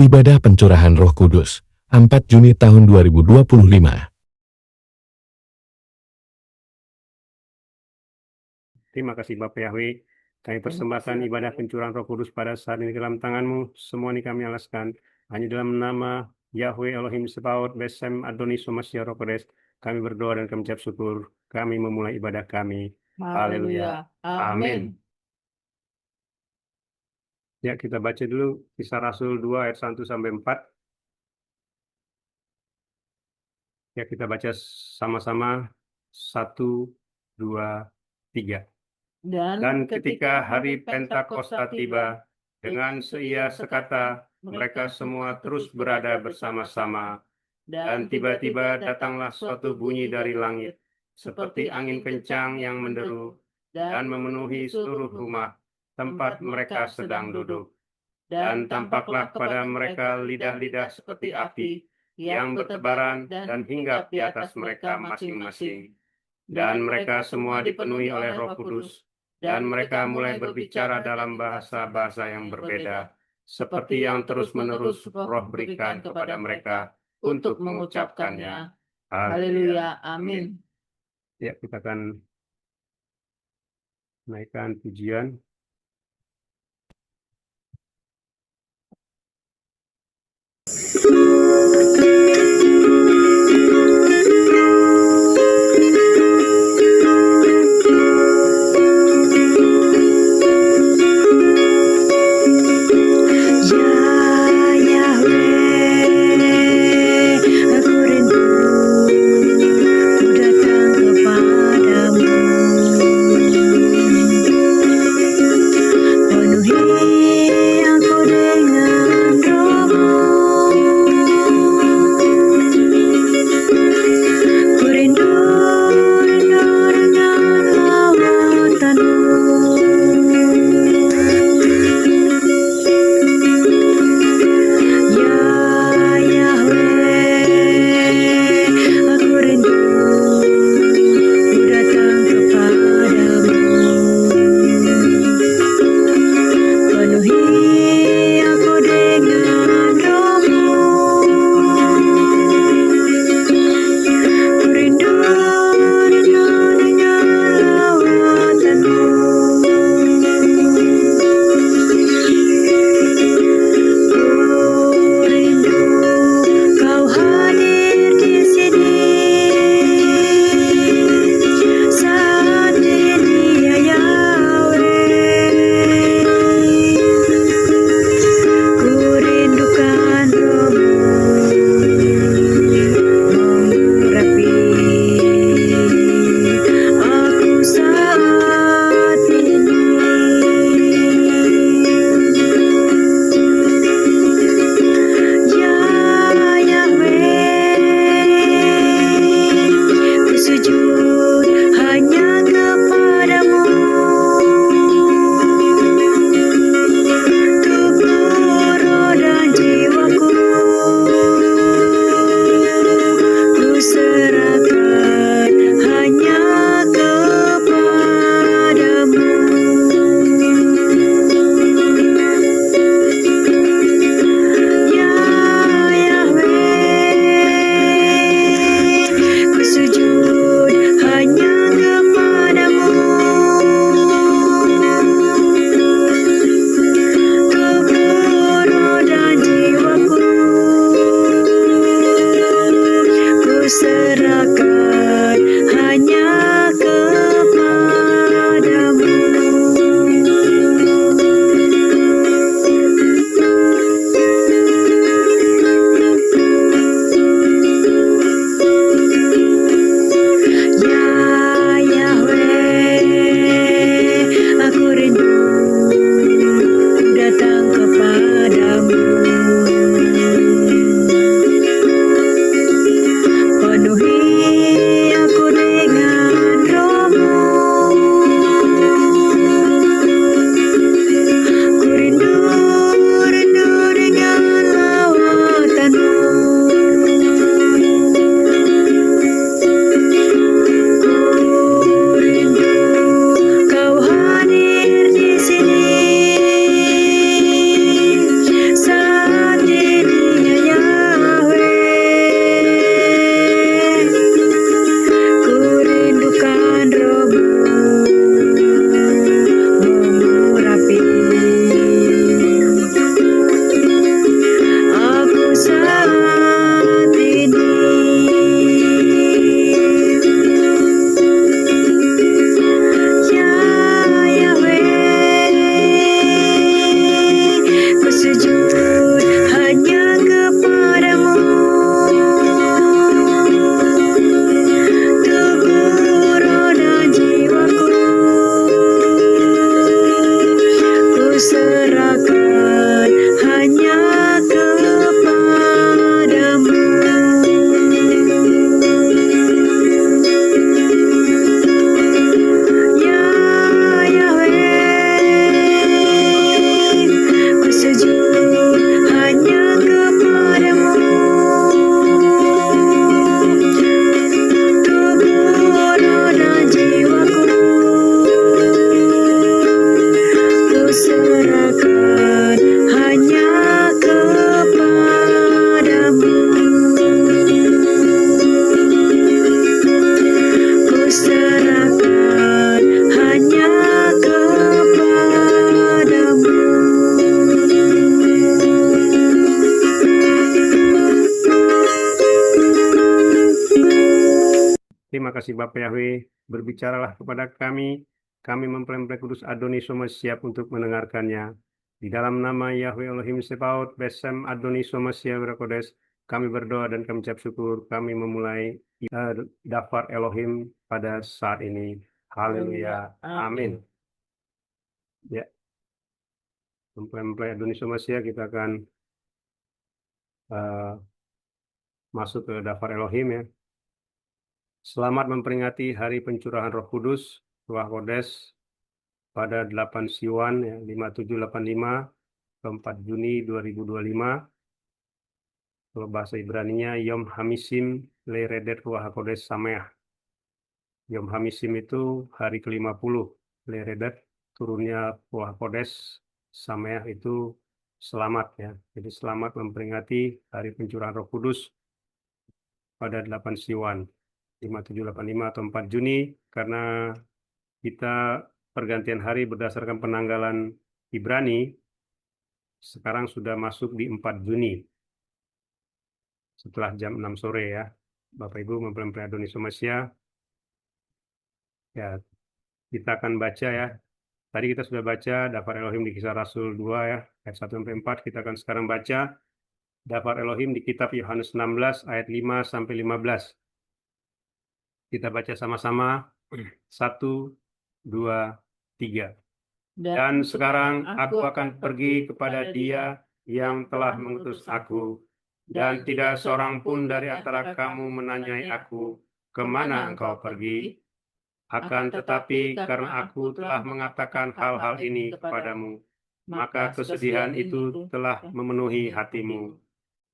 Ibadah Pencurahan Roh Kudus, 4 Juni tahun 2025. Terima kasih Bapak Yahweh. Kami persembahkan ibadah pencurahan Roh Kudus pada saat ini dalam tangan-Mu. Semua ini kami alaskan hanya dalam nama Yahweh Elohim Sebaot Besem Adonis Masya Roh Kodes. Kami berdoa dan kami ucap syukur. Kami memulai ibadah kami. Haleluya. Amin. Ya, kita baca dulu Kisah Rasul 2 ayat 1 sampai 4. Ya, kita baca sama-sama. 1, 2, 3. Dan ketika hari Pentakosta tiba, dengan seia sekata, mereka semua terus berada bersama-sama. Dan tiba-tiba datanglah suatu bunyi dari langit, seperti angin kencang yang menderu, dan memenuhi seluruh rumah tempat mereka sedang duduk. Dan tampaklah pada mereka lidah-lidah seperti api, yang bertebaran dan hinggap di atas mereka masing-masing. Dan mereka semua dipenuhi oleh Roh Kudus, dan mereka mulai berbicara dalam bahasa-bahasa yang berbeda, seperti yang terus-menerus Roh berikan kepada mereka untuk mengucapkannya. Haleluya. Amin. Ya, kita akan naikkan pujian. Penuhi aku dengan roh-Mu. terima kasih Bapa Yahweh, berbicaralah kepada kami. Kami mempelai kudus Adoni semua siap untuk mendengarkannya. Di dalam nama Yahweh Elohim Sebaot, Besem Adoni semua siap berkodes, kami berdoa dan kami ucap syukur. Kami memulai daftar Elohim pada saat ini. Haleluya. Amin. Ya, mempelai Adoni semua siap, kita akan masuk ke daftar Elohim ya. Selamat memperingati Hari Pencurahan Roh Kudus, Ruach Kodes, pada 8 Siwan, ya, 5785, ke 4 Juni 2025. Kalau bahasa Ibraninya, Yom Hamisim Leredet Ruach Kodes Sameah. Yom Hamisim itu hari ke-50, Leredet, turunnya Ruach Kodes Sameah itu selamat ya. Jadi selamat memperingati Hari Pencurahan Roh Kudus pada 8 Siwan. 5785 atau 4 Juni, karena kita pergantian hari berdasarkan penanggalan Ibrani, sekarang sudah masuk di 4 Juni, setelah jam 6 sore ya. Bapak Ibu mempelai Adoni Somasia, ya kita akan baca ya. Tadi kita sudah baca Daftar Elohim di Kisah Rasul 2 ya, ayat 1-4. Kita akan sekarang baca Daftar Elohim di kitab Yohanes 16 ayat 5 sampai 15. Kita baca sama-sama. 1, 2, 3. Dan sekarang aku akan pergi kepada Dia yang telah mengutus aku, dan tidak seorang pun dari antara kamu menanyai aku, kemana engkau pergi? Akan tetapi karena aku telah mengatakan hal-hal ini kepadamu, maka kesedihan itu telah memenuhi hatimu.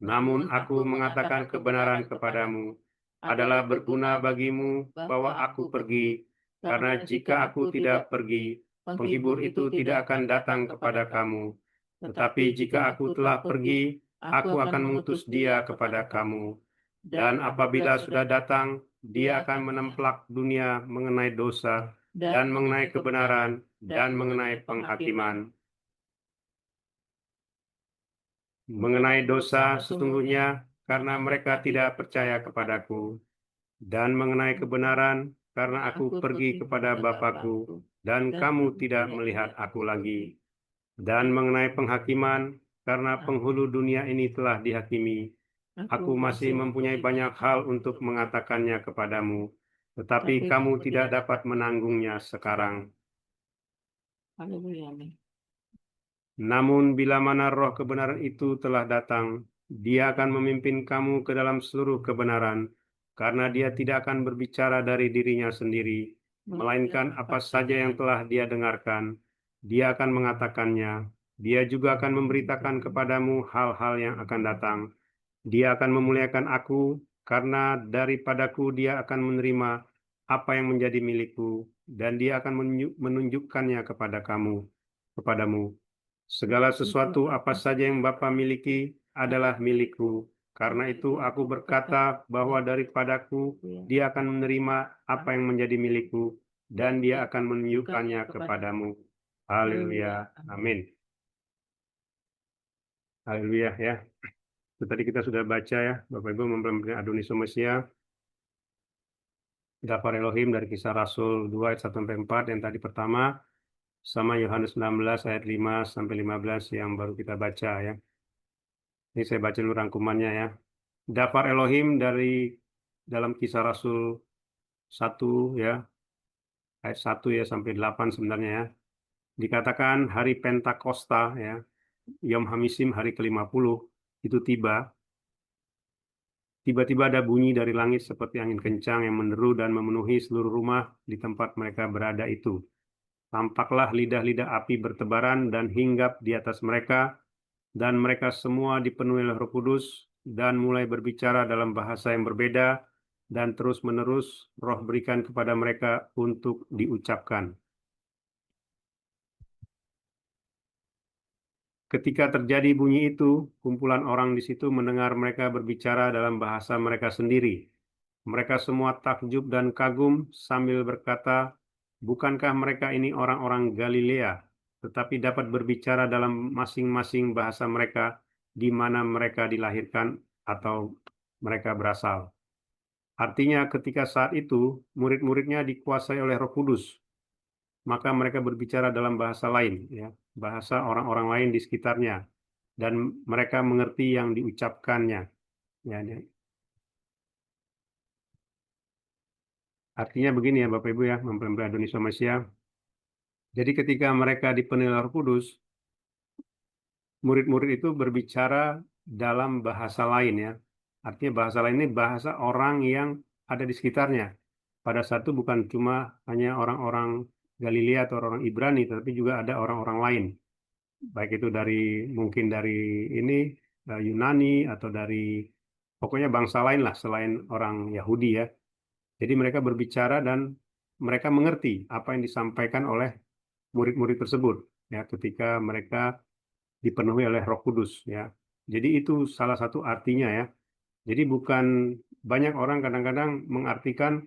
Namun aku mengatakan kebenaran kepadamu, adalah berguna bagimu bahwa aku pergi, karena jika aku tidak pergi, penghibur itu tidak akan datang kepada kamu. Tetapi jika aku telah pergi, aku akan mengutus Dia kepada kamu. Dan apabila sudah datang, Dia akan menemplak dunia mengenai dosa, dan mengenai kebenaran, dan mengenai penghakiman. Mengenai dosa sesungguhnya karena mereka tidak percaya kepadaku, dan mengenai kebenaran karena aku pergi kepada Bapakku, dan kamu tidak melihat aku lagi. Dan mengenai penghakiman, karena penghulu dunia ini telah dihakimi. Aku masih mempunyai banyak hal untuk mengatakannya kepadamu, tetapi kamu tidak dapat menanggungnya sekarang. Haleluya. Namun bila mana roh kebenaran itu telah datang, Dia akan memimpin kamu ke dalam seluruh kebenaran, karena Dia tidak akan berbicara dari dirinya sendiri, melainkan apa saja yang telah Dia dengarkan, Dia akan mengatakannya. Dia juga akan memberitakan kepadamu hal-hal yang akan datang. Dia akan memuliakan aku, karena daripadaku Dia akan menerima apa yang menjadi milikku, dan Dia akan menunjukkannya kepadamu. Segala sesuatu apa saja yang Bapa miliki adalah milikku. Karena itu aku berkata bahwa daripadaku Dia akan menerima apa yang menjadi milikku, dan Dia akan menunjukkannya kepadamu. Haleluya. Amin. Haleluya ya. Itu tadi kita sudah baca ya, Bapak Ibu mempelai Adoni Somasia, Daftar Elohim dari Kisah Rasul 2 ayat 1-4 yang tadi pertama, sama Yohanes 16 ayat 5 sampai 15 yang baru kita baca ya. Ini saya baca dulu rangkumannya ya. Daftar Elohim dari dalam Kisah Rasul 1 ya, ayat 1 ya sampai 8 sebenarnya ya. Dikatakan hari Pentakosta ya, Yom Hamisim hari ke-50 itu tiba. Tiba-tiba ada bunyi dari langit seperti angin kencang yang menderu dan memenuhi seluruh rumah di tempat mereka berada itu. Tampaklah lidah-lidah api bertebaran dan hinggap di atas mereka, dan mereka semua dipenuhi oleh Roh Kudus dan mulai berbicara dalam bahasa yang berbeda, dan terus-menerus Roh berikan kepada mereka untuk diucapkan. Ketika terjadi bunyi itu, kumpulan orang di situ mendengar mereka berbicara dalam bahasa mereka sendiri. Mereka semua takjub dan kagum sambil berkata, bukankah mereka ini orang-orang Galilea, tetapi dapat berbicara dalam masing-masing bahasa mereka di mana mereka dilahirkan atau mereka berasal. Artinya ketika saat itu murid-muridnya dikuasai oleh Roh Kudus, maka mereka berbicara dalam bahasa lain, ya, bahasa orang-orang lain di sekitarnya, dan mereka mengerti yang diucapkannya. Ya, ya. Artinya begini ya Bapak Ibu ya, mempelai Adonis Somasia. Jadi ketika mereka dipenuhi Roh Kudus, murid-murid itu berbicara dalam bahasa lain ya. Artinya bahasa lain ini bahasa orang yang ada di sekitarnya. Pada saat itu bukan cuma hanya orang-orang Galilea atau orang Ibrani, tetapi juga ada orang-orang lain. Baik itu dari mungkin dari ini Yunani atau dari pokoknya bangsa lain lah selain orang Yahudi ya. Jadi mereka berbicara dan mereka mengerti apa yang disampaikan oleh murid-murid tersebut ya ketika mereka dipenuhi oleh Roh Kudus ya. Jadi itu salah satu artinya ya. Jadi bukan banyak orang kadang-kadang mengartikan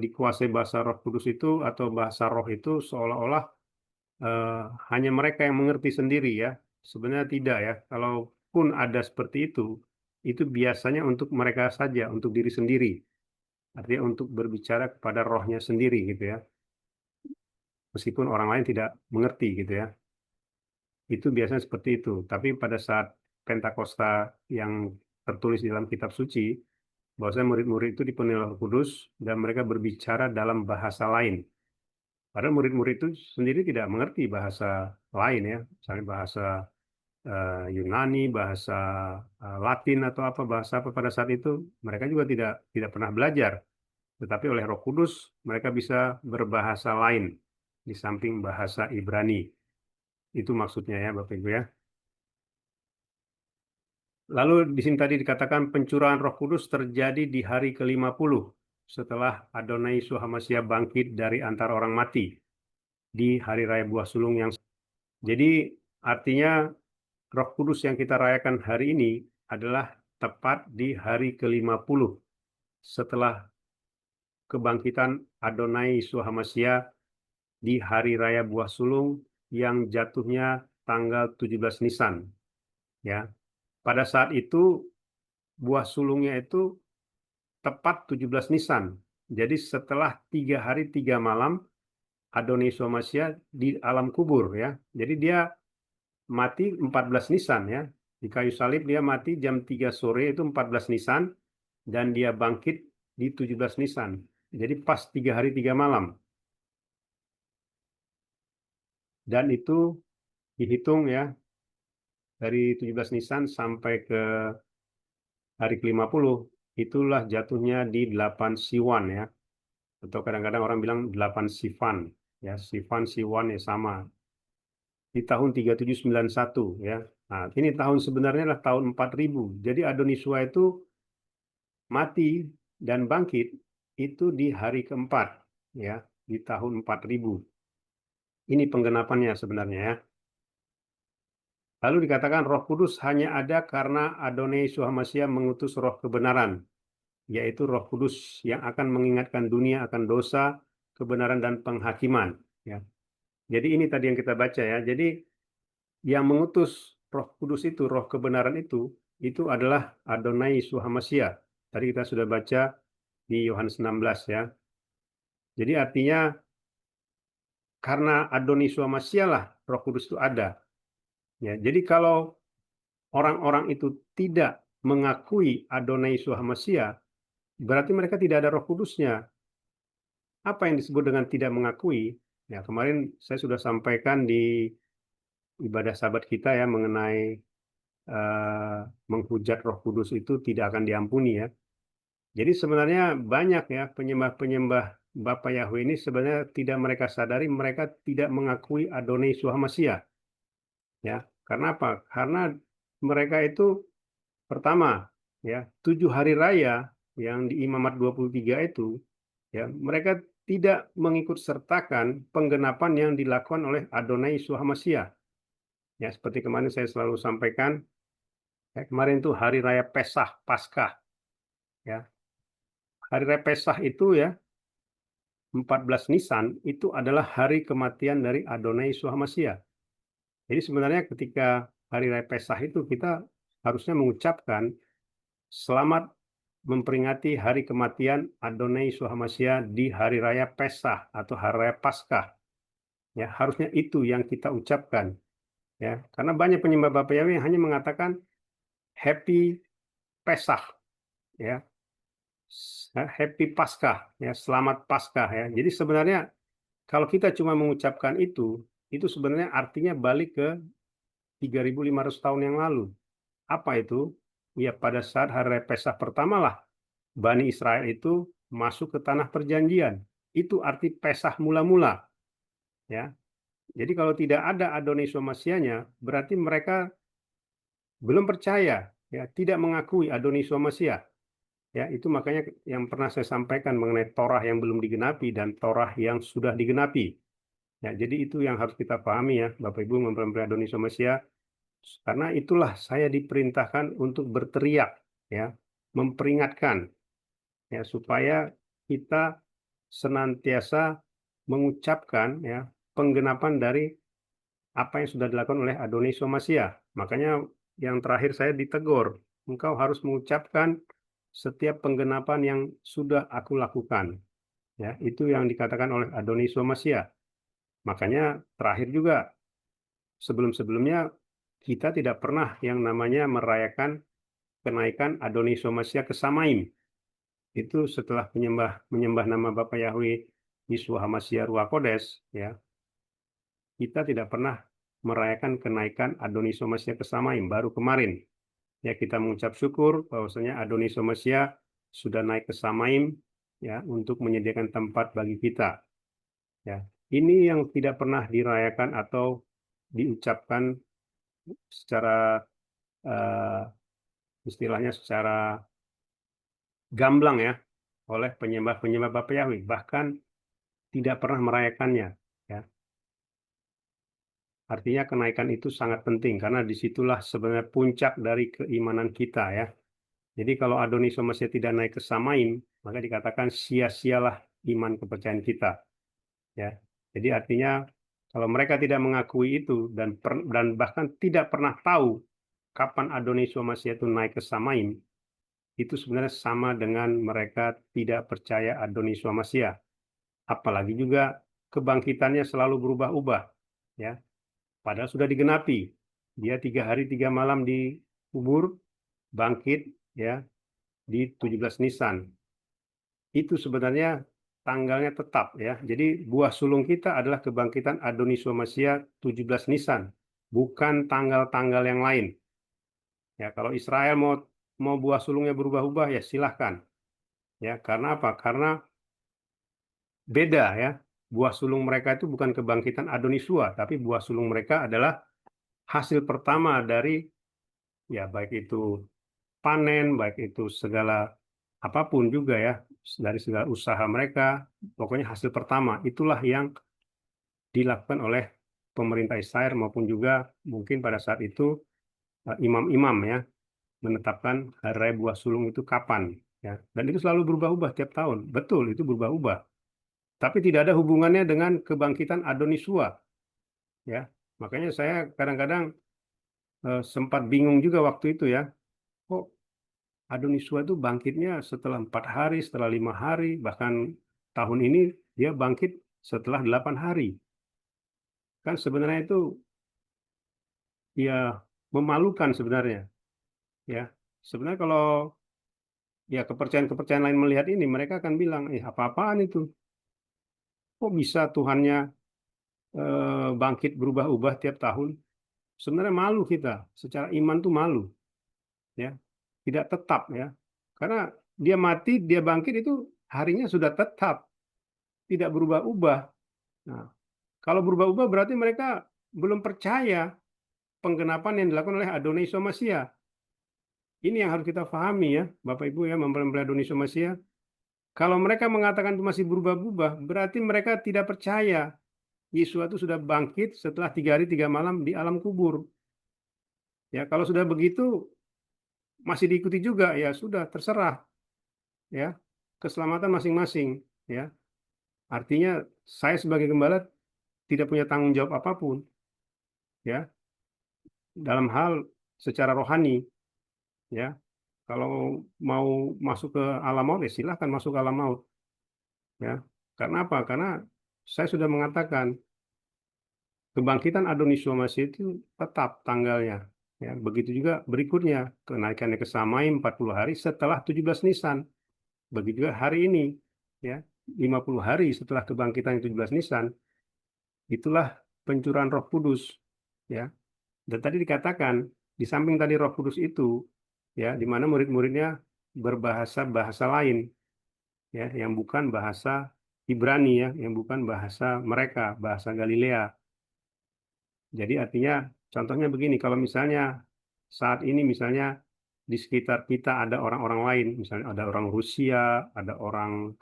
dikuasai bahasa Roh Kudus itu atau bahasa Roh itu seolah-olah eh, hanya mereka yang mengerti sendiri ya. Sebenarnya tidak ya. Kalaupun ada seperti itu biasanya untuk mereka saja, untuk diri sendiri. Artinya untuk berbicara kepada rohnya sendiri gitu ya. Meskipun orang lain tidak mengerti gitu ya. Itu biasanya seperti itu. Tapi pada saat Pentakosta yang tertulis di dalam kitab suci, bahwasanya murid-murid itu dipenuhi Roh Kudus dan mereka berbicara dalam bahasa lain. Padahal murid-murid itu sendiri tidak mengerti bahasa lain ya, misalnya bahasa Yunani, bahasa Latin atau apa bahasa apa pada saat itu mereka juga tidak pernah belajar. Tetapi oleh Roh Kudus mereka bisa berbahasa lain di samping bahasa Ibrani. Itu maksudnya ya Bapak Ibu ya. Lalu di sini tadi dikatakan pencurahan Roh Kudus terjadi di hari ke-50 setelah Adonai Yeshua HaMashiach bangkit dari antara orang mati di hari raya buah sulung yang jadi artinya Roh Kudus yang kita rayakan hari ini adalah tepat di hari ke-50 setelah kebangkitan Adonai Yeshua HaMashiach di hari raya buah sulung yang jatuhnya tanggal 17 Nisan ya. Pada saat itu buah sulungnya itu tepat 17 Nisan. Jadi setelah 3 hari 3 malam Adonai Yeshua HaMashiach di alam kubur ya. Jadi dia mati 14 Nisan ya. Di kayu salib dia mati jam 3 sore itu 14 Nisan dan dia bangkit di 17 Nisan. Jadi pas 3 hari 3 malam. Dan itu dihitung ya dari 17 Nisan sampai ke hari ke-50 itulah jatuhnya di 8 Siwan ya. Atau kadang-kadang orang bilang 8 Sivan ya. Sivan Siwan ya sama. Di tahun 3791 ya. Nah, ini tahun sebenarnya adalah tahun 4000. Jadi Adonisua itu mati dan bangkit itu di hari keempat ya, di tahun 4000. Ini penggenapannya sebenarnya ya. Lalu dikatakan Roh Kudus hanya ada karena Adonai Yeshua HaMashiach mengutus Roh kebenaran, yaitu Roh Kudus yang akan mengingatkan dunia akan dosa, kebenaran dan penghakiman ya. Jadi ini tadi yang kita baca ya. Jadi yang mengutus Roh Kudus itu, Roh kebenaran itu adalah Adonai Yeshua HaMashiach. Tadi kita sudah baca di Yohanes 16 ya. Jadi artinya karena Adonai Yeshua HaMashiach lah Roh Kudus itu ada. Ya, jadi kalau orang-orang itu tidak mengakui Adonai Yeshua HaMashiach, berarti mereka tidak ada Roh Kudusnya. Apa yang disebut dengan tidak mengakui? Ya, kemarin saya sudah sampaikan di ibadah sahabat kita ya mengenai menghujat Roh Kudus itu tidak akan diampuni ya. Jadi sebenarnya banyak ya penyembah-penyembah Bapa Yahweh ini sebenarnya tidak mereka sadari mereka tidak mengakui Adonai Yeshua HaMashiach. Ya, karena apa? Karena mereka itu pertama ya 7 hari raya yang di Imamat 23 itu ya mereka tidak mengikut sertakan penggenapan yang dilakukan oleh Adonai Yeshua HaMashiach. Ya, seperti kemarin saya selalu sampaikan, ya, kemarin itu hari raya Pesah, Paskah. Ya. Hari raya Pesah itu ya 14 Nisan itu adalah hari kematian dari Adonai Yeshua HaMashiach. Jadi sebenarnya ketika hari raya Pesah itu kita harusnya mengucapkan selamat memperingati hari kematian Adonai Yeshua HaMashiach di hari raya Pesach atau hari raya Paskah. Ya, harusnya itu yang kita ucapkan. Ya, karena banyak penyembah Bapa Yahweh yang hanya mengatakan Happy Pesach, ya, Happy Paskah, ya, selamat Paskah, ya. Jadi sebenarnya kalau kita cuma mengucapkan itu sebenarnya artinya balik ke 3.500 tahun yang lalu. Apa itu? Ya, pada saat hari raya Pesach pertama lah Bani Israel itu masuk ke tanah perjanjian. Itu arti Pesach mula-mula, ya. Jadi kalau tidak ada Adonai Yeshua Mashiach-nya, berarti mereka belum percaya, ya, tidak mengakui Adonai Yeshua Mashiach. Ya, itu makanya yang pernah saya sampaikan mengenai Torah yang belum digenapi dan Torah yang sudah digenapi. Ya, jadi itu yang harus kita pahami, ya, Bapak Ibu mempelai Adonai Yeshua Mashiach. Karena itulah saya diperintahkan untuk berteriak, ya, memperingatkan, ya, supaya kita senantiasa mengucapkan, ya, penggenapan dari apa yang sudah dilakukan oleh Adonai Yeshua Mashiach. Makanya yang terakhir saya ditegur, engkau harus mengucapkan setiap penggenapan yang sudah aku lakukan. Ya, itu yang dikatakan oleh Adonai Yeshua Mashiach. Makanya terakhir juga, sebelum-sebelumnya kita tidak pernah yang namanya merayakan kenaikan Adonai Yeshua Mashiach ke Samaim. Itu setelah menyembah nama Bapa Yahweh Yeshua HaMashiach Ruach Kodes, ya, kita tidak pernah merayakan kenaikan Adonai Yeshua Mashiach ke Samaim. Baru kemarin, ya, kita mengucap syukur bahwasanya Adonai Yeshua Mashiach sudah naik ke Samaim, ya, untuk menyediakan tempat bagi kita. Ya, ini yang tidak pernah dirayakan atau diucapkan secara istilahnya secara gamblang, ya, oleh penyembah-penyembah Bapa Yahweh. Bahkan tidak pernah merayakannya. Ya. Artinya kenaikan itu sangat penting karena disitulah sebenarnya puncak dari keimanan kita, ya. Jadi kalau Adonai Yeshua Mashiach tidak naik ke Samaim, maka dikatakan sia-sialah iman kepercayaan kita. Ya. Jadi artinya kalau mereka tidak mengakui itu dan bahkan tidak pernah tahu kapan Adonai Yeshua Mashiach itu naik ke Samaim, itu sebenarnya sama dengan mereka tidak percaya Adonai Yeshua Mashiach. Apalagi juga kebangkitannya selalu berubah-ubah, ya. Padahal sudah digenapi. Dia 3 hari 3 malam dikubur, bangkit, ya, di 17 Nisan. Itu sebenarnya tanggalnya tetap, ya. Jadi buah sulung kita adalah kebangkitan Adonai Yeshua Mashiach 17 Nisan, bukan tanggal-tanggal yang lain. Ya, kalau Israel mau buah sulungnya berubah-ubah, ya silahkan. Ya, karena apa? Karena beda, ya. Buah sulung mereka itu bukan kebangkitan Adonai Yeshua, tapi buah sulung mereka adalah hasil pertama dari, ya, baik itu panen, baik itu segala apapun juga, ya, dari segala usaha mereka, pokoknya hasil pertama itulah yang dilakukan oleh pemerintah Israel maupun juga mungkin pada saat itu imam-imam, ya, menetapkan hari raya buah sulung itu kapan, ya, dan itu selalu berubah-ubah tiap tahun. Betul, itu berubah-ubah, tapi tidak ada hubungannya dengan kebangkitan Adonai Yeshua, ya. Makanya saya kadang-kadang sempat bingung juga waktu itu, ya, kok Adonai Yeshua itu bangkitnya setelah 4 hari, setelah 5 hari, bahkan tahun ini dia bangkit setelah 8 hari. Kan sebenarnya itu, ya, memalukan sebenarnya, ya. Sebenarnya kalau, ya, kepercayaan-kepercayaan lain melihat ini, mereka akan bilang, apa-apaan itu? Kok bisa Tuhannya bangkit berubah-ubah tiap tahun? Sebenarnya malu kita, secara iman tuh malu, ya. Tidak tetap, ya. Karena dia mati, dia bangkit itu harinya sudah tetap, tidak berubah-ubah. Nah, kalau berubah-ubah berarti mereka belum percaya penggenapan yang dilakukan oleh Adonai Yeshua Mashiach. Ini yang harus kita pahami, ya, Bapak Ibu, ya, mempelai Adonai Yeshua Mashiach. Kalau mereka mengatakan itu masih berubah-ubah, berarti mereka tidak percaya Yesus itu sudah bangkit setelah 3 hari 3 malam di alam kubur. Ya, kalau sudah begitu masih diikuti juga, ya sudah terserah, ya, keselamatan masing-masing, ya. Artinya saya sebagai gembala tidak punya tanggung jawab apapun, ya, dalam hal secara rohani, ya. Kalau mau masuk ke alam maut, ya silahkan masuk ke alam maut. Ya, karena apa? Karena saya sudah mengatakan kebangkitan Adonis Masih itu tetap tanggalnya. Ya, begitu juga berikutnya kenaikannya ke Samai 40 hari setelah 17 Nisan. Begitu juga hari ini, ya 50 hari setelah kebangkitan 17 Nisan, itulah pencurahan Roh Kudus. Ya, dan tadi dikatakan di samping tadi Roh Kudus itu, ya, di mana murid-muridnya berbahasa bahasa lain, ya, yang bukan bahasa Ibrani, ya, yang bukan bahasa mereka, bahasa Galilea. Jadi artinya contohnya begini, kalau misalnya saat ini misalnya di sekitar kita ada orang-orang lain, misalnya ada orang Rusia, ada orang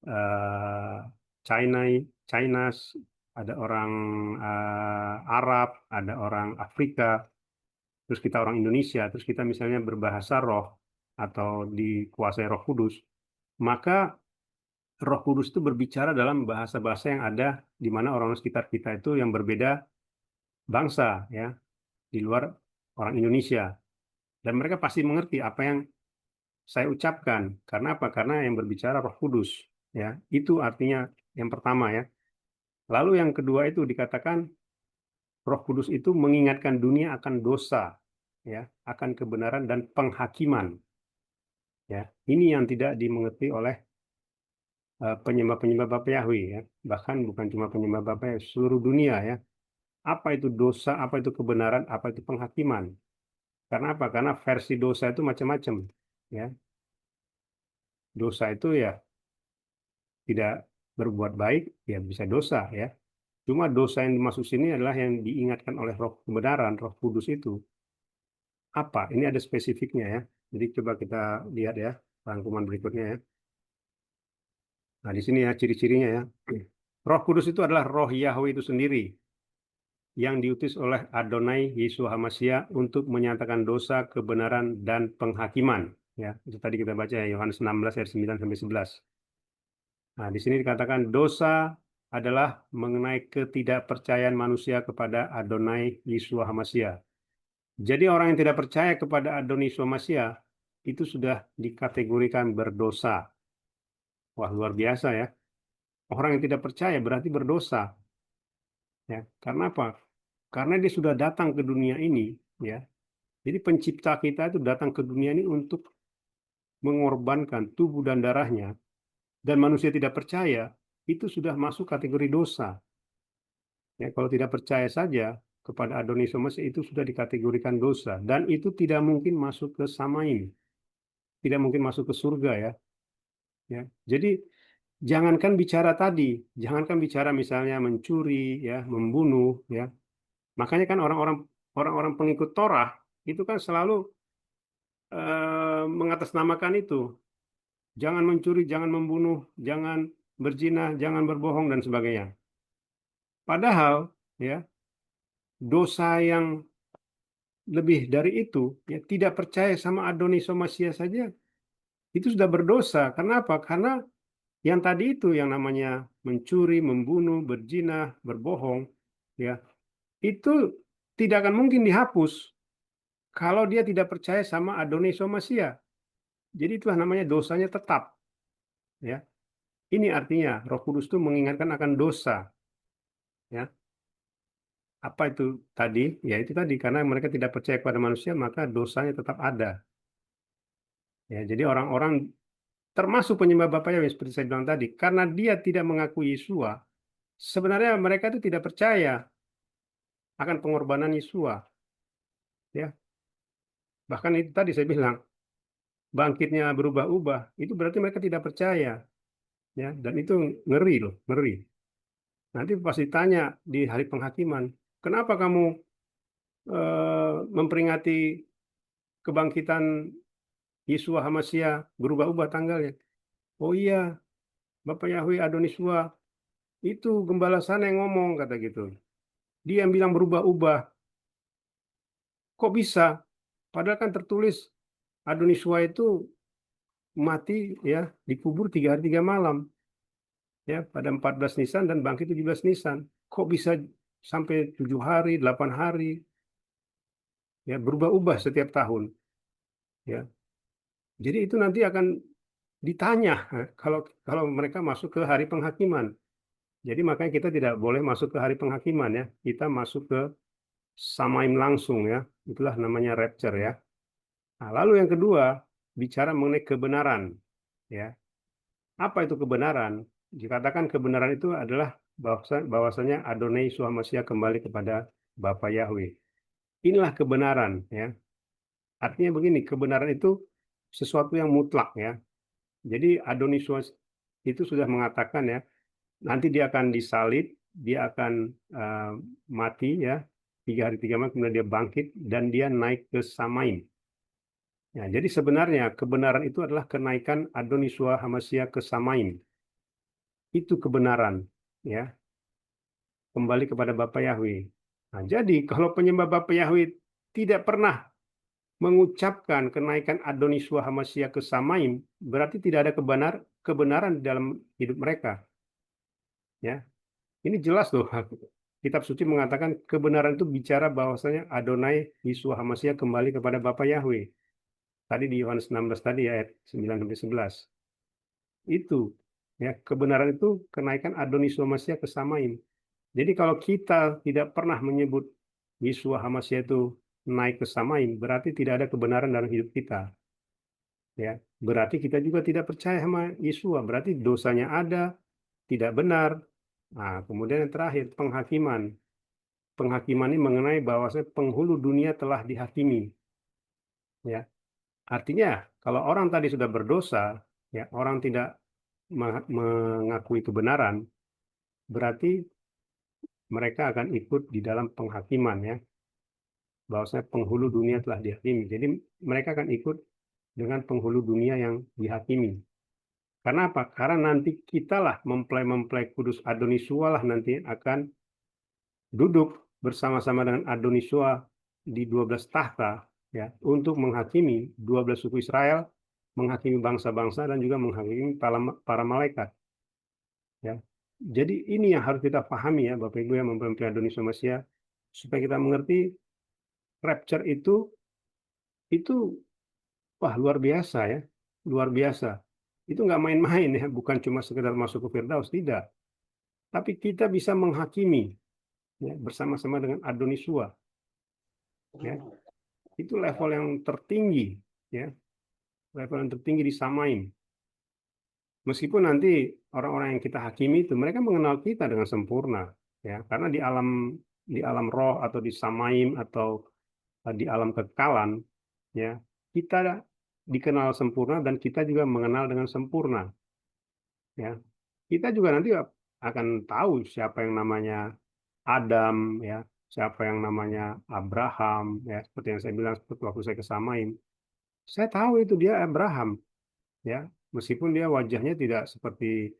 eh, China, Chinese, ada orang Arab, ada orang Afrika, terus kita orang Indonesia, terus kita misalnya berbahasa roh atau dikuasai Roh Kudus, maka Roh Kudus itu berbicara dalam bahasa-bahasa yang ada di mana orang sekitar kita itu yang berbeda bangsa, ya, di luar orang Indonesia, dan mereka pasti mengerti apa yang saya ucapkan. Karena apa? Karena yang berbicara Roh Kudus, ya. Itu artinya yang pertama, ya. Lalu yang kedua itu dikatakan Roh Kudus itu mengingatkan dunia akan dosa, ya, akan kebenaran dan penghakiman, ya. Ini yang tidak dimengerti oleh penyembah-penyembah Bapa Yahweh, ya. Bahkan bukan cuma penyembah Bapa Yahweh, seluruh dunia, ya. Apa itu dosa, apa itu kebenaran, apa itu penghakiman? Karena apa? Karena versi dosa itu macam-macam, ya. Dosa itu ya tidak berbuat baik, ya bisa dosa, ya. Cuma dosa yang dimaksud sini adalah yang diingatkan oleh Roh kebenaran, Roh Kudus itu. Apa? Ini ada spesifiknya, ya. Jadi coba kita lihat, ya, rangkuman berikutnya, ya. Nah, di sini ya ciri-cirinya, ya. Roh Kudus itu adalah Roh Yahweh itu sendiri yang diutus oleh Adonai Yeshua HaMashiach untuk menyatakan dosa, kebenaran, dan penghakiman. Ya, itu tadi kita baca, ya, Yohanes 16 ayat 9 sampai 11. Nah, di sini dikatakan dosa adalah mengenai ketidakpercayaan manusia kepada Adonai Yeshua HaMashiach. Jadi orang yang tidak percaya kepada Adonai Yeshua HaMashiach itu sudah dikategorikan berdosa. Wah, luar biasa, ya. Orang yang tidak percaya berarti berdosa. Ya, karena apa? Karena dia sudah datang ke dunia ini, ya. Jadi pencipta kita itu datang ke dunia ini untuk mengorbankan tubuh dan darahnya, dan manusia tidak percaya, itu sudah masuk kategori dosa. Ya, kalau tidak percaya saja kepada Adonai Yesus itu sudah dikategorikan dosa, dan itu tidak mungkin masuk ke Samaim, tidak mungkin masuk ke surga, ya. Ya, jadi jangankan bicara tadi, jangankan bicara misalnya mencuri, ya, membunuh, ya. Makanya kan orang-orang pengikut Torah itu kan selalu mengatasnamakan itu. Jangan mencuri, jangan membunuh, jangan berzina, jangan berbohong, dan sebagainya. Padahal, ya, dosa yang lebih dari itu, ya, tidak percaya sama Adonai Somasia saja, itu sudah berdosa. Karena apa? Karena yang tadi itu, yang namanya mencuri, membunuh, berzina, berbohong, ya, itu tidak akan mungkin dihapus kalau dia tidak percaya sama Adonai Somasia. Jadi itulah namanya dosanya tetap, ya. Ini artinya Roh Kudus itu mengingatkan akan dosa, ya. Apa itu tadi? Ya itu tadi, karena mereka tidak percaya kepada manusia, maka dosanya tetap ada. Ya, jadi orang-orang termasuk penyembah Bapa Yahweh seperti saya bilang tadi, karena dia tidak mengakui Yesua, sebenarnya mereka itu tidak percaya akan pengorbanan Yesua. Ya, bahkan itu tadi saya bilang bangkitnya berubah-ubah, itu berarti mereka tidak percaya. Ya, dan itu ngeri loh, ngeri. Nanti pasti tanya di hari penghakiman, kenapa kamu memperingati kebangkitan Yeshua Hamashiach berubah-ubah tanggalnya? Oh iya, Bapak Yahweh Adoniswa itu gembala sana yang ngomong, kata gitu. Dia yang bilang berubah-ubah. Kok bisa? Padahal kan tertulis Adoniswa itu mati, ya, dikubur 3 hari 3 malam, ya, pada 14 Nisan dan bangkit 17 Nisan. Kok bisa sampai 7 hari, 8 hari, ya, berubah-ubah setiap tahun, ya. Jadi itu nanti akan ditanya kalau mereka masuk ke hari penghakiman. Jadi makanya kita tidak boleh masuk ke hari penghakiman ya. Kita masuk ke samaim langsung ya. Itulah namanya rapture ya. Nah, lalu yang kedua, bicara mengenai kebenaran ya. Apa itu kebenaran? Dikatakan kebenaran itu adalah bahwasanya Adonai Yeshua Mashiach kembali kepada Bapa Yahweh. Inilah kebenaran ya. Artinya begini, kebenaran itu sesuatu yang mutlak ya. Jadi Adonai Yeshua itu sudah mengatakan ya, nanti dia akan disalib, dia akan mati ya, 3 hari 3 malam, kemudian dia bangkit dan dia naik ke Samaim. Ya, jadi sebenarnya kebenaran itu adalah kenaikan Adonai Yeshua HaMashiach ke Samaim. Itu kebenaran ya, kembali kepada Bapa Yahweh. Nah, jadi kalau penyembah Bapa Yahweh tidak pernah mengucapkan kenaikan Adonai Yeshua HaMashiach ke Samaim, berarti tidak ada kebenaran di dalam hidup mereka. Ya, ini jelas loh. Kitab suci mengatakan kebenaran itu bicara bahwasanya Adonai Yeshua HaMashiach kembali kepada Bapa Yahweh. Tadi di Yohanes 16 tadi ayat 9-11. Itu ya, kebenaran itu kenaikan Adonai Yeshua HaMashiach ke Samaim. Jadi kalau kita tidak pernah menyebut Yeshua HaMashiach itu naik ke Samaim, berarti tidak ada kebenaran dalam hidup kita. Ya, berarti kita juga tidak percaya sama Yeshua, berarti dosanya ada, tidak benar. Nah, kemudian yang terakhir, penghakiman. Penghakiman ini mengenai bahwasanya penghulu dunia telah dihakimi. Ya, artinya kalau orang tadi sudah berdosa, ya orang tidak mengakui kebenaran, berarti mereka akan ikut di dalam penghakiman ya. Bahwasanya penghulu dunia telah dihakimi. Jadi mereka akan ikut dengan penghulu dunia yang dihakimi. Karena apa? Karena nanti kitalah mempelai kudus Adonisua lah nanti akan duduk bersama-sama dengan Adonisua di 12 tahta ya untuk menghakimi 12 suku Israel, menghakimi bangsa-bangsa dan juga menghakimi para malaikat. Ya. Jadi ini yang harus kita pahami ya Bapak Ibu yang mempelai Adonisua Masia, supaya kita mengerti rapture itu wah luar biasa ya, luar biasa. Itu nggak main-main ya, bukan cuma sekedar masuk ke Firdaus, tidak. Tapi kita bisa menghakimi ya, bersama-sama dengan Adonisua. Ya. Itu level yang tertinggi ya, level yang tertinggi di Samaim. Meskipun nanti orang-orang yang kita hakimi itu mereka mengenal kita dengan sempurna ya, karena di alam roh atau di Samaim atau di alam kekekalan ya, kita dikenal sempurna dan kita juga mengenal dengan sempurna ya. Kita juga nanti akan tahu siapa yang namanya Adam ya, siapa yang namanya Abraham ya, seperti yang saya bilang seperti waktu saya ke Samaim. Saya tahu itu dia Abraham ya, meskipun dia wajahnya tidak seperti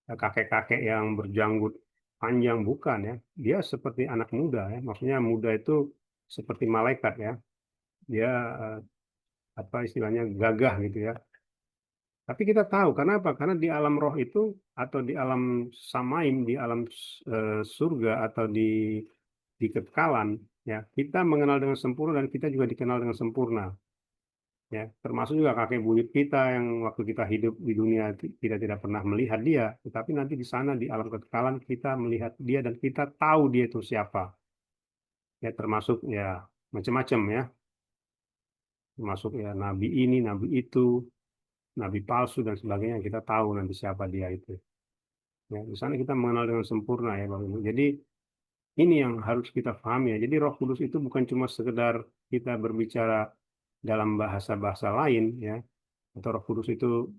kakek-kakek yang berjanggut panjang, bukan ya. Dia seperti anak muda ya, maksudnya muda itu seperti malaikat ya. Dia apa istilahnya gagah gitu ya. Tapi kita tahu karena apa? Karena di alam roh itu atau di alam samaim, di alam surga atau di kekekalan ya, kita mengenal dengan sempurna dan kita juga dikenal dengan sempurna. Ya, termasuk juga kakek buyut kita yang waktu kita hidup di dunia kita tidak pernah melihat dia, tetapi nanti di sana di alam kekekalan kita melihat dia dan kita tahu dia itu siapa. Ya, termasuk ya macam-macam ya, termasuk ya nabi ini, nabi itu, nabi palsu dan sebagainya, kita tahu nanti siapa dia itu. Ya, di sana kita mengenal dengan sempurna ya Bapak Ibu. Jadi ini yang harus kita pahami ya. Jadi Roh Kudus itu bukan cuma sekedar kita berbicara dalam bahasa-bahasa lain ya, atau Roh Kudus itu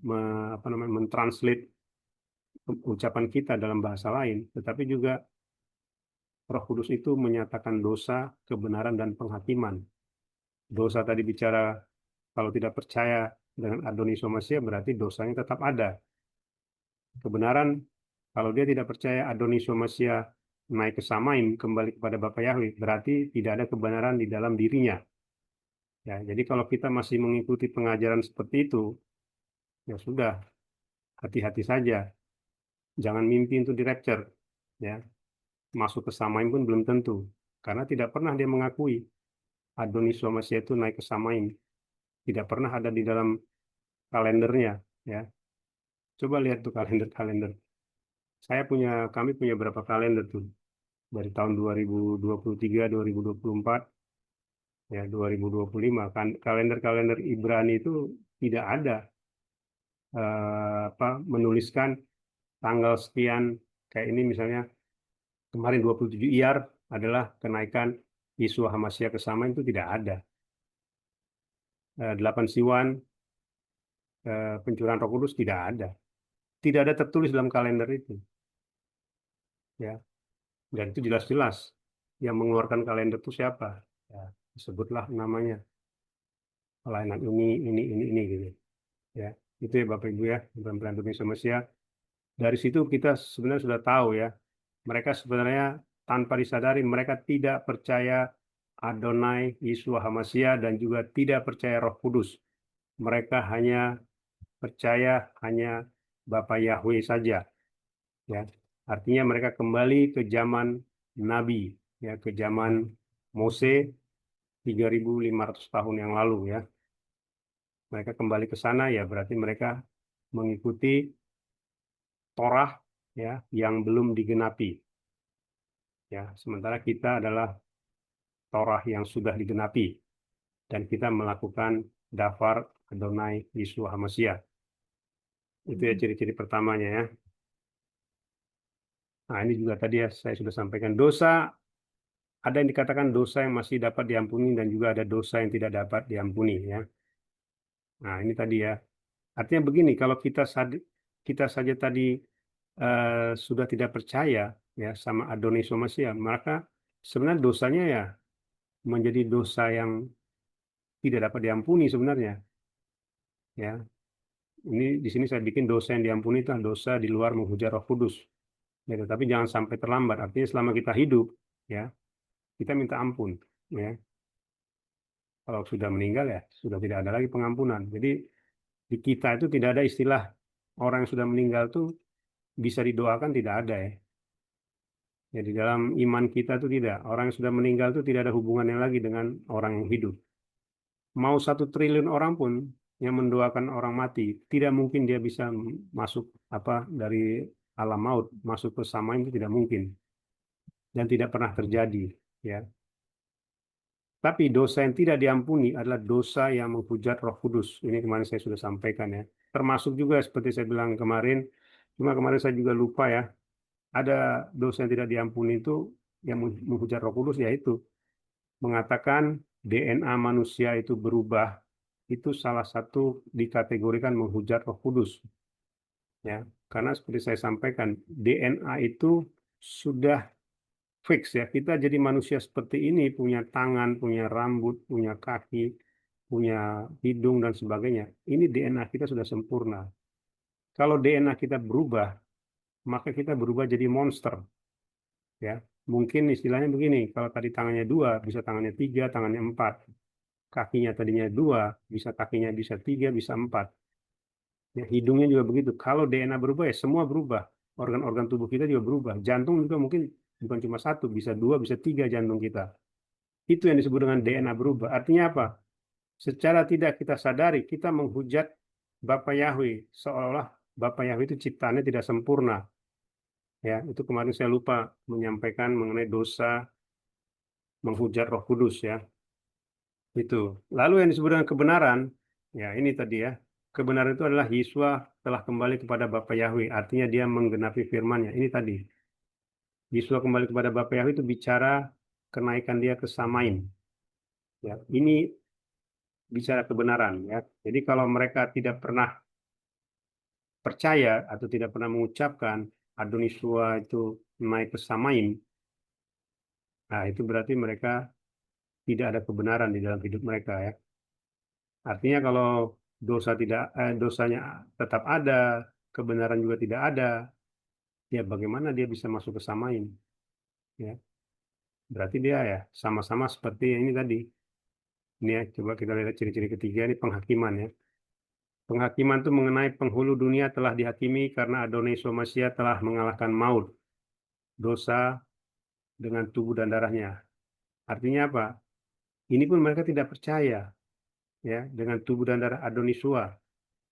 mentranslate ucapan kita dalam bahasa lain, tetapi juga Roh Kudus itu menyatakan dosa, kebenaran dan penghakiman. Dosa tadi bicara kalau tidak percaya dengan Adonis Somasia berarti dosanya tetap ada. Kebenaran kalau dia tidak percaya Adonis Somasia naik ke Samaim kembali kepada Bapa Yahweh berarti tidak ada kebenaran di dalam dirinya. Ya, jadi kalau kita masih mengikuti pengajaran seperti itu, ya sudah, hati-hati saja. Jangan mimpi untuk di rapture. Ya, masuk ke Samaim pun belum tentu. Karena tidak pernah dia mengakui Adonis Somasia itu naik ke Samaim. Tidak pernah ada di dalam kalendernya, ya. Coba lihat tuh kalender. Kami punya berapa kalender tuh dari tahun 2023, 2024, ya 2025 kan kalender-kalender Ibrani itu tidak ada menuliskan tanggal sekian kayak ini misalnya kemarin 27 Iyar adalah kenaikan Yesua Hamasya kesamaan itu tidak ada. 8 Siwan pencurahan Roh Kudus tidak ada. Tidak ada tertulis dalam kalender itu, ya. Dan itu jelas-jelas yang mengeluarkan kalender itu siapa? Ya, sebutlah namanya. Pelayanan ini gitu. Ya, itu ya Bapak Ibu ya, pelan-pelan Indonesia Malaysia. Dari situ kita sebenarnya sudah tahu ya, mereka sebenarnya tanpa disadari mereka tidak percaya Adonai Yeshua Hamasya dan juga tidak percaya Roh Kudus. Mereka hanya percaya hanya Bapa Yahweh saja. Ya, artinya mereka kembali ke zaman Nabi, ya, ke zaman Mose 3.500 tahun yang lalu ya. Mereka kembali ke sana ya berarti mereka mengikuti Torah ya yang belum digenapi. Ya, sementara kita adalah Torah yang sudah digenapi dan kita melakukan dafar Adonai Yeshua Hamasya. Itu ya ciri-ciri pertamanya ya. Nah, ini juga tadi ya saya sudah sampaikan dosa, ada yang dikatakan dosa yang masih dapat diampuni dan juga ada dosa yang tidak dapat diampuni ya. Nah, ini tadi ya. Artinya begini, kalau kita saja tadi sudah tidak percaya ya sama Adonai Yeshua Hamasya, maka sebenarnya dosanya ya menjadi dosa yang tidak dapat diampuni sebenarnya. Ya, ini di sini saya bikin dosa yang diampuni itu dosa di luar menghujat Roh Kudus. Ya, tetapi jangan sampai terlambat. Artinya selama kita hidup, ya kita minta ampun. Ya, kalau sudah meninggal ya sudah tidak ada lagi pengampunan. Jadi di kita itu tidak ada istilah orang yang sudah meninggal itu bisa didoakan tidak ada ya. Jadi dalam iman kita itu tidak. Orang yang sudah meninggal itu tidak ada hubungannya lagi dengan orang yang hidup. Mau 1 triliun orang pun yang mendoakan orang mati, tidak mungkin dia bisa masuk dari alam maut, masuk ke samaan itu tidak mungkin dan tidak pernah terjadi, ya. Tapi dosa yang tidak diampuni adalah dosa yang menghujat Roh Kudus. Ini kemarin saya sudah sampaikan ya. Termasuk juga seperti saya bilang kemarin, cuma kemarin saya juga lupa ya. Ada dosa yang tidak diampuni itu yang menghujat Roh Kudus yaitu mengatakan DNA manusia itu berubah, itu salah satu dikategorikan menghujat Roh Kudus. Ya, karena seperti saya sampaikan, DNA itu sudah fix ya. Kita jadi manusia seperti ini, punya tangan, punya rambut, punya kaki, punya hidung dan sebagainya. Ini DNA kita sudah sempurna. Kalau DNA kita berubah, maka kita berubah jadi monster. Ya, mungkin istilahnya begini, kalau tadi tangannya 2, bisa tangannya 3, tangannya 4. Kakinya tadinya 2, kakinya bisa 3, bisa 4. Ya, hidungnya juga begitu. Kalau DNA berubah ya semua berubah. Organ-organ tubuh kita juga berubah. Jantung juga mungkin bukan cuma 1, bisa 2, bisa 3 jantung kita. Itu yang disebut dengan DNA berubah. Artinya apa? Secara tidak kita sadari, kita menghujat Bapa Yahweh. Seolah-olah Bapa Yahweh itu ciptaannya tidak sempurna. Ya, itu kemarin saya lupa menyampaikan mengenai dosa menghujat Roh Kudus ya. Itu. Lalu yang disebut dengan kebenaran, ya ini tadi ya. Kebenaran itu adalah Yesua telah kembali kepada Bapa Yahweh. Artinya dia menggenapi firman-Nya. Ini tadi. Yesua kembali kepada Bapa Yahweh itu bicara kenaikan dia ke Samaim. Ya, ini bicara kebenaran ya. Jadi kalau mereka tidak pernah percaya atau tidak pernah mengucapkan Adonai Yesua itu naik ke Samaim, nah itu berarti mereka tidak ada kebenaran di dalam hidup mereka ya. Artinya kalau dosanya tetap ada, kebenaran juga tidak ada, ya bagaimana dia bisa masuk ke samain? Ya, berarti dia ya sama-sama seperti yang ini tadi. Ini ya, coba kita lihat ciri-ciri ketiga ini penghakiman ya. Penghakiman itu mengenai penghulu dunia telah dihakimi karena Adonai Somasia telah mengalahkan maut, dosa dengan tubuh dan darahnya. Artinya apa? Ini pun mereka tidak percaya ya dengan tubuh dan darah Adonai Yeshua.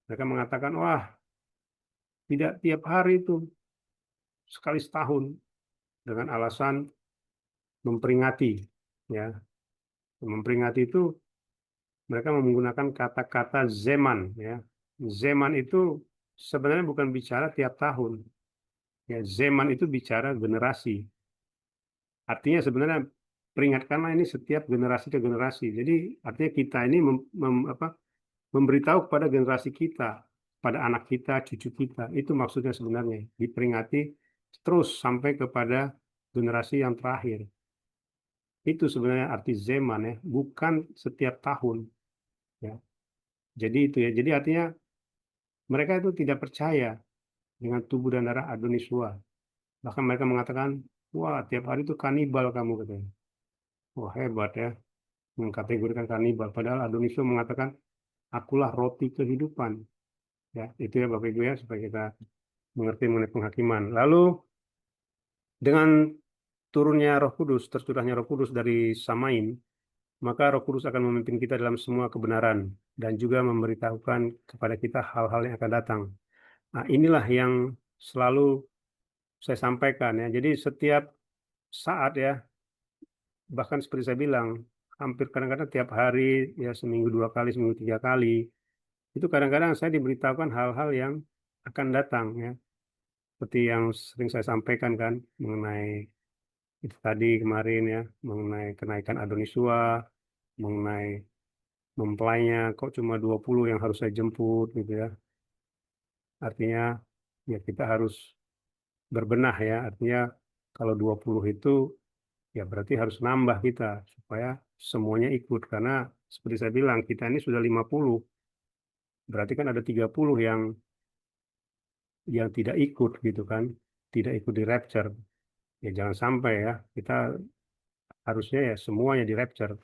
Mereka mengatakan, wah, tidak tiap hari itu, sekali setahun, dengan alasan memperingati. Ya, memperingati itu mereka menggunakan kata-kata zaman. Ya, zaman itu sebenarnya bukan bicara tiap tahun. Ya, zaman itu bicara generasi. Artinya sebenarnya peringatkanlah ini setiap generasi ke generasi. Jadi artinya kita ini memberitahu kepada generasi kita, pada anak kita, cucu kita. Itu maksudnya sebenarnya. Diperingati terus sampai kepada generasi yang terakhir. Itu sebenarnya arti zaman ya, bukan setiap tahun. Ya. Jadi itu ya. Jadi artinya mereka itu tidak percaya dengan tubuh dan darah Adonisua. Bahkan mereka mengatakan, wah tiap hari itu kanibal kamu katanya. Wah hebat ya, mengkategorikan kanibal. Padahal Adonisua mengatakan, akulah roti kehidupan. Ya, itu ya Bapak Ibu ya, supaya kita mengerti mengenai penghakiman. Lalu dengan turunnya Roh Kudus, tercurahnya Roh Kudus dari Samain, maka Roh Kudus akan memimpin kita dalam semua kebenaran dan juga memberitahukan kepada kita hal-hal yang akan datang. Nah, inilah yang selalu saya sampaikan ya. Jadi setiap saat ya, bahkan seperti saya bilang, hampir kadang-kadang tiap hari, ya seminggu 2 kali, seminggu 3 kali, itu kadang-kadang saya diberitahukan hal-hal yang akan datang ya. Seperti yang sering saya sampaikan kan, mengenai itu tadi kemarin ya, mengenai kenaikan Adonisua, mengenai mempelainya kok cuma 20 yang harus saya jemput gitu ya. Artinya ya kita harus berbenah ya. Artinya kalau 20 itu ya berarti harus nambah kita supaya semuanya ikut. Karena seperti saya bilang kita ini sudah 50. Berarti kan ada 30 yang tidak ikut gitu kan. Tidak ikut di rapture. Ya jangan sampai ya. Kita harusnya ya semuanya di rapture.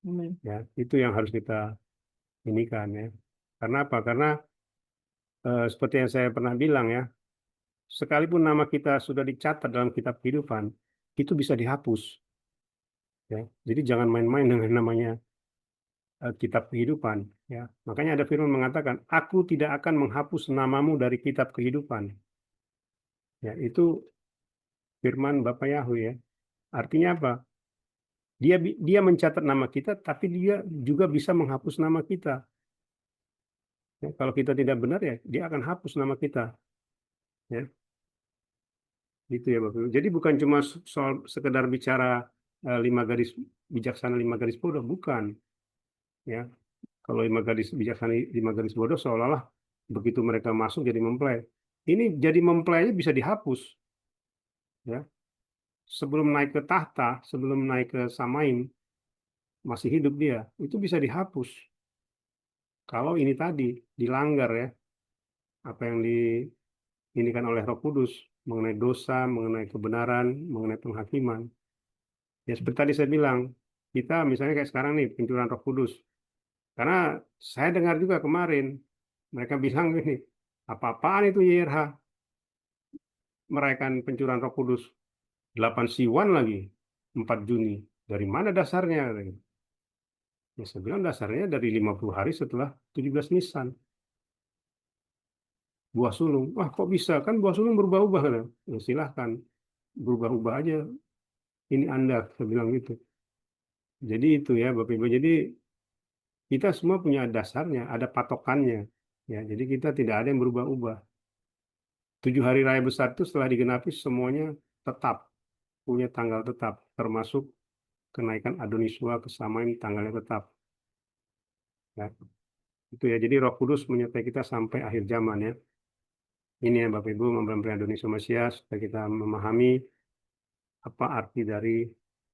Amin. Ya, itu yang harus kita ini kan ya. Karena apa? Karena seperti yang saya pernah bilang ya, sekalipun nama kita sudah dicatat dalam kitab kehidupan, itu bisa dihapus. Ya, jadi jangan main-main dengan namanya kitab kehidupan. Ya, makanya ada firman mengatakan, Aku tidak akan menghapus namamu dari kitab kehidupan. Ya, itu firman Bapak Yahweh ya. Artinya apa? Dia mencatat nama kita, tapi dia juga bisa menghapus nama kita. Ya, kalau kita tidak benar ya, dia akan hapus nama kita. Ya, gitu ya Bapak Ibu. Jadi bukan cuma soal sekedar bicara 5 garis bijaksana 5 garis bodoh, bukan. Ya, kalau 5 garis bijaksana 5 garis bodoh seolah-olah begitu mereka masuk jadi mempelai. Ini jadi mempelainya bisa dihapus. Ya, sebelum naik ke tahta, sebelum naik ke Samain, masih hidup dia, itu bisa dihapus. Kalau ini tadi dilanggar ya, apa yang diinikan oleh Roh Kudus mengenai dosa, mengenai kebenaran, mengenai penghakiman. Ya seperti tadi saya bilang, kita misalnya kayak sekarang nih pencurahan Roh Kudus. Karena saya dengar juga kemarin mereka bilang gini, apa-apaan itu YRH merayakan pencurahan Roh Kudus 8 Siwan lagi 4 Juni. Dari mana dasarnya? Ya saya bilang dasarnya dari 50 hari setelah 17 Nisan. Buah sulung. Wah kok bisa? Kan buah sulung berubah-ubah kan? Ya, silahkan berubah-ubah aja. Ini Anda, saya bilang gitu. Jadi itu ya Bapak Ibu. Jadi kita semua punya dasarnya, ada patokannya. Ya, jadi kita tidak ada yang berubah-ubah. 7 hari raya besar itu setelah digenapi semuanya tetap punya tanggal tetap, termasuk kenaikan Adonisua ke Samain tanggalnya tetap. Ya, itu ya. Jadi Roh Kudus menyertai kita sampai akhir zaman ya. Ini ya Bapak Ibu, mempelai Adonisua Mesias supaya kita memahami apa arti dari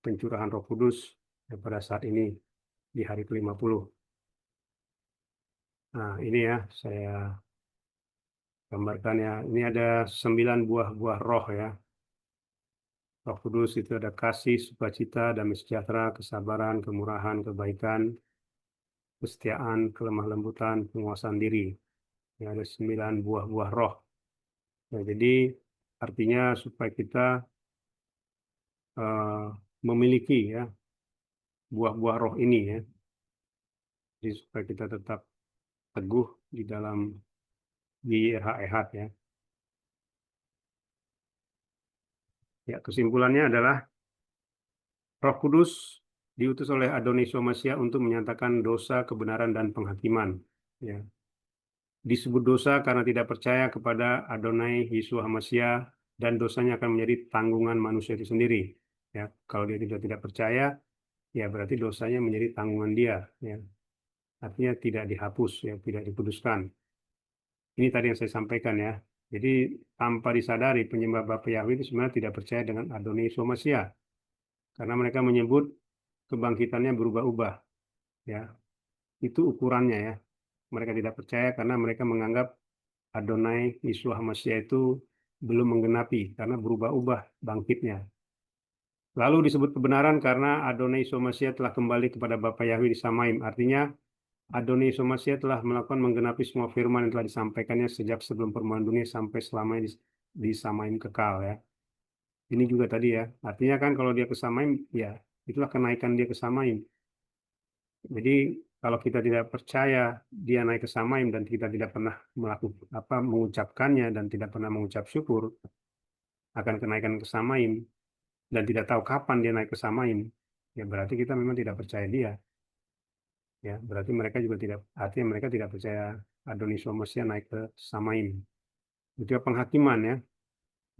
pencurahan Roh Kudus pada saat ini di hari ke-50. Nah, ini ya saya gambarkan ya. Ini ada 9 buah roh ya. Roh Kudus itu ada kasih, sukacita, damai sejahtera, kesabaran, kemurahan, kebaikan, kesetiaan, kelemah lembutan, penguasaan diri. Ya, ada 9 buah roh. Ya, jadi artinya supaya kita eh, memiliki ya buah-buah roh ini ya. Jadi supaya kita tetap teguh di dalam YHWH ya. Ya, kesimpulannya adalah Roh Kudus diutus oleh Adonis Somasia untuk menyatakan dosa, kebenaran, dan penghakiman. Ya. Disebut dosa karena tidak percaya kepada Adonai Yeshua HaMashiach, dan dosanya akan menjadi tanggungan manusia itu sendiri. Ya, kalau dia tidak percaya, ya berarti dosanya menjadi tanggungan dia. Ya. Artinya tidak dihapus, ya, tidak dikuduskan. Ini tadi yang saya sampaikan ya. Jadi tanpa disadari penyembah Bapa Yahweh itu sebenarnya tidak percaya dengan Adonai Yeshua HaMashiach, karena mereka menyebut kebangkitannya berubah-ubah. Ya, itu ukurannya ya. Mereka tidak percaya karena mereka menganggap Adonai Yeshua HaMashiach itu belum menggenapi karena berubah-ubah bangkitnya. Lalu disebut kebenaran karena Adonai Yeshua HaMashiach telah kembali kepada Bapa Yahweh di Samaim. Artinya Adonai Yeshua HaMashiach telah melakukan menggenapi semua firman yang telah disampaikannya sejak sebelum permulaan dunia sampai selamanya di Samaim kekal ya. Ini juga tadi ya. Artinya kan kalau dia ke Samaim, ya itulah kenaikan dia ke Samaim. Jadi kalau kita tidak percaya dia naik ke Samaim dan kita tidak pernah mengucapkannya dan tidak pernah mengucap syukur akan kenaikan ke Samaim dan tidak tahu kapan dia naik ke Samaim, ya berarti kita memang tidak percaya dia. Ya, berarti mereka juga tidak, artinya mereka tidak percaya Adonis Somasia naik ke Samaim. Itu penghakiman ya.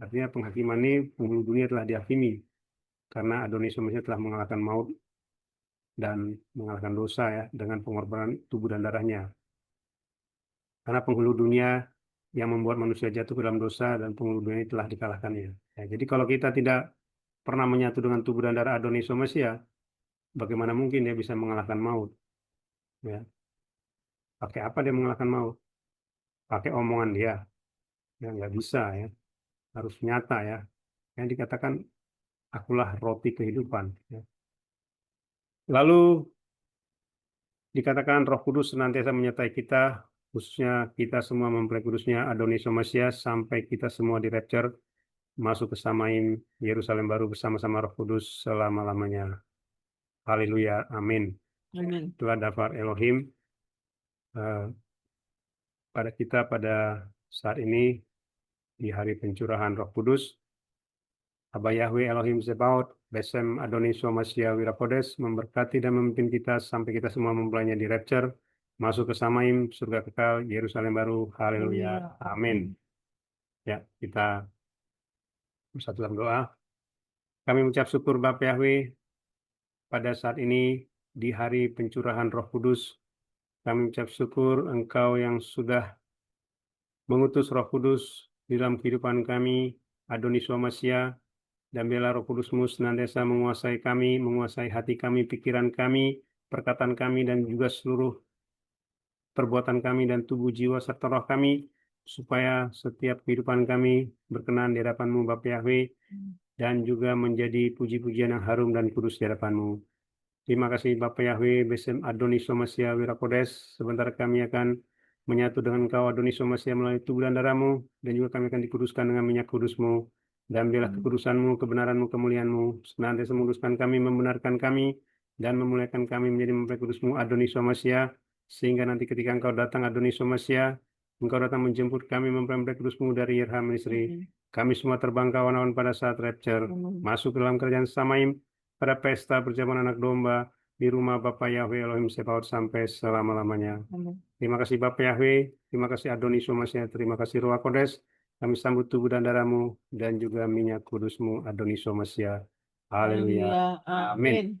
Artinya penghakiman ini penghulu dunia telah dihakimi karena Adonis Somasia telah mengalahkan maut dan mengalahkan dosa ya dengan pengorbanan tubuh dan darahnya. Karena penghulu dunia yang membuat manusia jatuh ke dalam dosa dan penghulu dunia telah dikalahkannya. Ya, jadi kalau kita tidak pernah menyatu dengan tubuh dan darah Adonis Somasia, bagaimana mungkin dia bisa mengalahkan maut? Ya. Pakai apa dia mengalahkan maut? Pakai omongan dia. Ya, nggak bisa ya. Harus nyata ya. Yang dikatakan akulah roti kehidupan. Ya. Lalu dikatakan Roh Kudus senantiasa menyertai kita, khususnya kita semua mempelai kudusnya Adonis Somasia sampai kita semua di rapture masuk ke Samaim Yerusalem baru bersama-sama Roh Kudus selama-lamanya. Haleluya, amin. Amin. Itulah daftar Elohim pada kita pada saat ini di hari pencurahan Roh Kudus. Aba Yahweh Elohim Zebaot, Besem Adonis Somasia Wirakodes memberkati dan memimpin kita sampai kita semua mempelainya di rapture masuk ke Samaim surga kekal Yerusalem baru. Haleluya, amin. Ya, kita bersatu dalam doa. Kami mengucap syukur Bapa Yahweh pada saat ini di hari pencurahan Roh Kudus. Kami mengucap syukur Engkau yang sudah mengutus Roh Kudus di dalam kehidupan kami, Adonis Somasia, dan biarlah Roh Kudus-Mu senantiasa menguasai kami, menguasai hati kami, pikiran kami, perkataan kami, dan juga seluruh perbuatan kami dan tubuh jiwa serta roh kami, supaya setiap kehidupan kami berkenan di hadapan-Mu Bapa Yahweh, dan juga menjadi puji-pujian yang harum dan kudus di hadapan-Mu. Terima kasih Bapa Yahweh, Besem Adonis Somasia Wirakodes. Sebentar kami akan menyatu dengan Engkau Adonis Somasia melalui tubuh dan darah-Mu, dan juga kami akan dikuduskan dengan minyak kudus-Mu. Dan biarlah kekudusan-Mu, kebenaran-Mu, kemuliaan-Mu senantiasa menguduskan kami, membenarkan kami, dan memuliakan kami menjadi mempelai kudus-Mu Adonis Somasia, sehingga nanti ketika Engkau datang Adonis Somasia, Engkau datang menjemput kami mempelai kudus-Mu dari Yerha Misri. Kami semua terbang kawan-kawan pada saat rapture, masuk ke dalam kerajaan Samaim, pada pesta perjamuan anak domba di rumah Bapa Yahweh Elohim Sebaot sampai selama-lamanya. Terima kasih Bapa Yahweh, terima kasih Adonis Somasia, terima kasih Roh Kodes. Kami sambut tubuh dan darah-Mu dan juga minyak kudus-Mu Adonis Somasia. Haleluya. Amin.